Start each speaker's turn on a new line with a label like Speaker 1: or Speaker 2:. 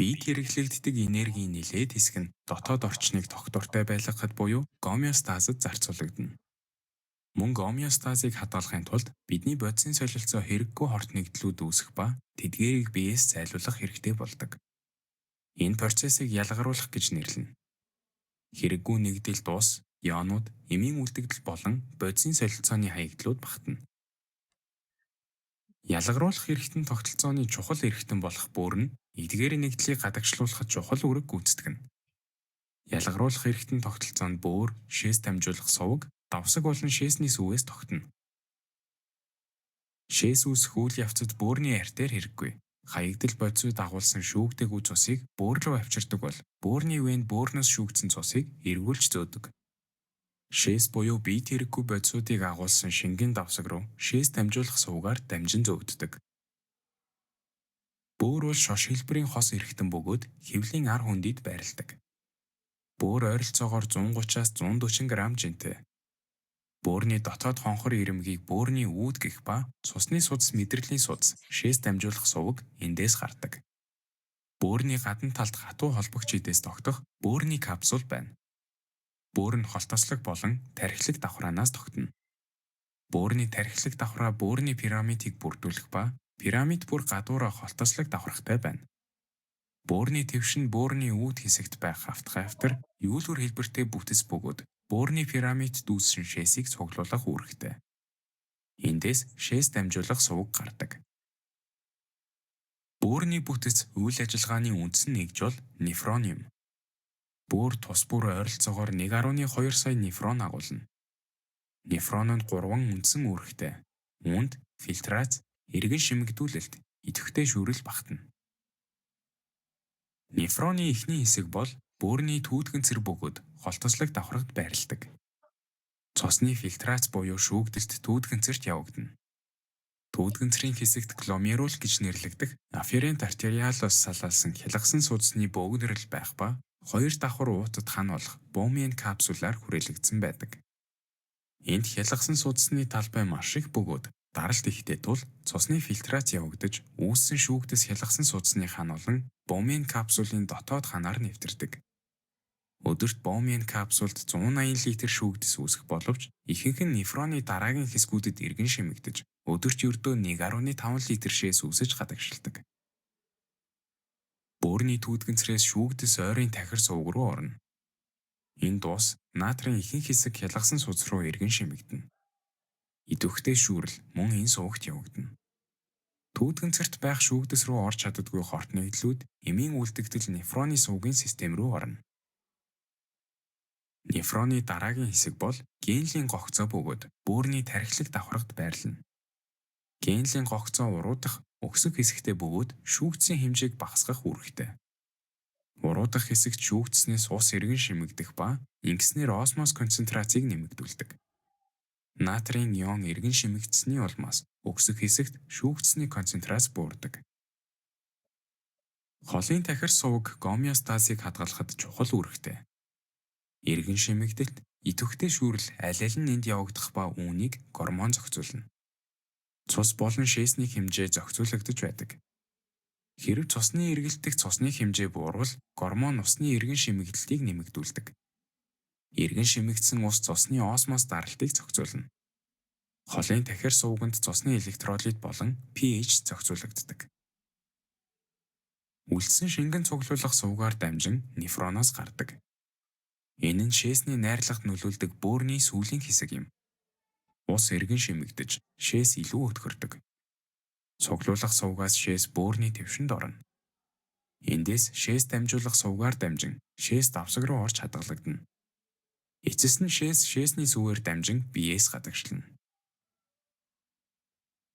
Speaker 1: Биед хэрэглэгддэг энергийн нэлээд хэсэг нь дотоод орчныг тогтвортой байлгахад буюу гомеостазад зарцуулагдана. Мөн гомеостазыг хадгалахын тулд бидний бодисын солилцоо хэрэггүй хорт нэгдлүүд үүсэх ба тэдгээрийг биеэс зайлуулах хэрэгтэй болдог. Энэ процессыг ялгаруулах гэж нэрлэнэ. Хэрэггүй нэгдэл дуус, ионууд, эмийн үлдэгдэл болон бодисын солилцооны хаягдлууд багтана. Ялгаруулах эрхтэн тогтолцооны чухал эрхтэн болох бөөр нь эдгээр нэгдлийг гадагшлуулахад чухал үүрэг гүйцэтгэнэ. Ялгаруулах эрхтэн тогтолцоонд бөөр, шээс дамжуулах суваг, давсаг болон шээсний сүүгээс тогтно. Шээс үүсэх үйл явцад бөөрийн артер хэрэггүй. Хаягдал бодисууд агуулсан шүүгдэггүй цусыг бөөр рүү авчирдаг бол бөөрийн вен бөөрнөөс шүүгдсэн цусыг эргүүлж зөөдөг. Шээс буюу биед хэрэггүй бодисуудыг агуулсан шингэн давсаг руу шээс дамжуулах сувгаар дамжин зөөддөг. Бөөр бол шош хэлбэрийн хос эрхтэн бөгөөд хэвлийн ар хүндийд байрладаг. Бөөр ойролцоогоор 130-аас 140 грамм жинтэй. Бөөрийн дотоод хонхор ирэмгийг бөөрийн үүд гэх ба цусны судас мэдрэлийн судас шээс дамжуулах суваг эндээс гардаг. Бөөрийн гадна талд хатуу холбогч эдээс тогтох бөөрийн капсул байна. Бөөр нь холтослог болон тархилэг давхраанаас тогтно. Бөөрийн тархилэг давхраа бөөрийн пирамидыг бүрдүүлэх ба пирамид бүр гадуураа холтослог давхрахтай байна. Бөөрийн твшин бөөрийн үүд хэсэгт байх хавтгай юулгүр хэлбэртэй бүтэц бөгөөд бөөрийн пирамид дүүссэн шээсийг цуглуулах үүрэгтэй. Эндээс шээс дамжуулах суваг гардаг. Бөөрийн бүтэц үйл ажиллагааны үндсэн нэгж бол нефрон юм. Бөөр тус бүр ойролцоогоор 1.2 сая нефрон агуулна. Нефронод 3 үндсэн үүрэгтэй: үүнд, фильтрац, эргэн шимэгдүүлэлт, идэвхтэй шүүрэл багтана. Нефроны эхний хэсэг бол бөөрийн түүтгэн цэр бөгөөд холтослог давхрагт байрладаг. Цусны фильтрац буюу шүүгдэлт түүтгэн цэрт явагдана. Түүтгэн цэрийн хэсэгт гломерул гэж нэрлэгдэх афферент артериалоос салаалсан хялгасан судасны бөөгнөрөл байх ба 2 давхар уутад хан болох бомиен капсулаар хүрээлэгдсэн байдаг. Энд хялгасан судасны талбай маш их бөгөөд даралт ихтэй тул цусны фильтрац явагдаж үүссэн шүүгдэс хялгасан судасны хан болон бомиен капсулын дотоод ханаар нэвтэрдэг. Өдөрт бомиен капсулд 180 литр шүүгдэс үүсэх боловч ихэнх нь нефроны дараагийн хэсгүүдэд эргэн шимэгдэж өдөрт ердөө 1.5 литр шээс үүсэж гадагшилдаг. Бөөрийн түүтгэн цэрээс шүүгдэс ойрын тахир сувг руу орно. Энэ дуус натрийн ихэнх хэсэг хялгасан судас руу эргэн шимэгдэнэ. Идэвхтэй шүүрэл мөн энэ сувагт явагдана. Түүтгэн цэрт байх шүүгдэс рүү орж чаддаггүй хорт нэгдлүүд эмийн үлдэгдэл нефроны сувгийн систем рүү орно. Нефроны дараагийн хэсэг бол генлийн гогцоо бөгөөд бөөрийн тархилэг давхрагт байрлана. Генлийн гогцоо уруудах өксөг хэсэгтээ бөгөөд шүүгдсийн хэмжээг багасгах үүрэгтэй. Уруудах хэсэгт шүүгдснээс ус эргэн шимэгдэх ба ингэснээр осмос концентрацийг нэмэгдүүлдэг. Натрийн ион эргэн шимэгдсэний улмаас өксөг хэсэгт шүүгдсний концентрац буурдаг. Холын тахир суваг гомеостазыг хадгалахад чухал үүрэгтэй. Эргэн шимэгдэлт, идэвхтэй шүүрэл аль нь энд явагдах ба үүнийг гормон зохицуулна. Цус болон шээсний хэмжээ зохицуулагдаж байдаг. Хэрэв цусны эргэлтэх цусны хэмжээ буурвал гормон усны эргэн шимэгдэлтийг нэмэгдүүлдэг. Эргэн шимэгдсэн ус цусны осмос даралтыг зохицуулна. Холын тахир сувганд цусны электролит болон pH зохицуулагддаг. Үлдсэн шингэн цуглуулах сувгаар дамжин нефроноос гардаг. Энэ нь шээсний найрлагт нөлөөлдөг бөөрийн сүүлийн хэсэг юм. Ус эргэн шимэгдэж, шээс илүү өтгөрдөг. Цуглуулах сувгаас шээс бөөрийн твшинд орно. Эндээс шээс дамжуулах сувгаар дамжин шээс давсаг руу орж хадгалагдана. Эцэс нь шээс шээсний сүүгээр дамжин биеэс гадагшлана.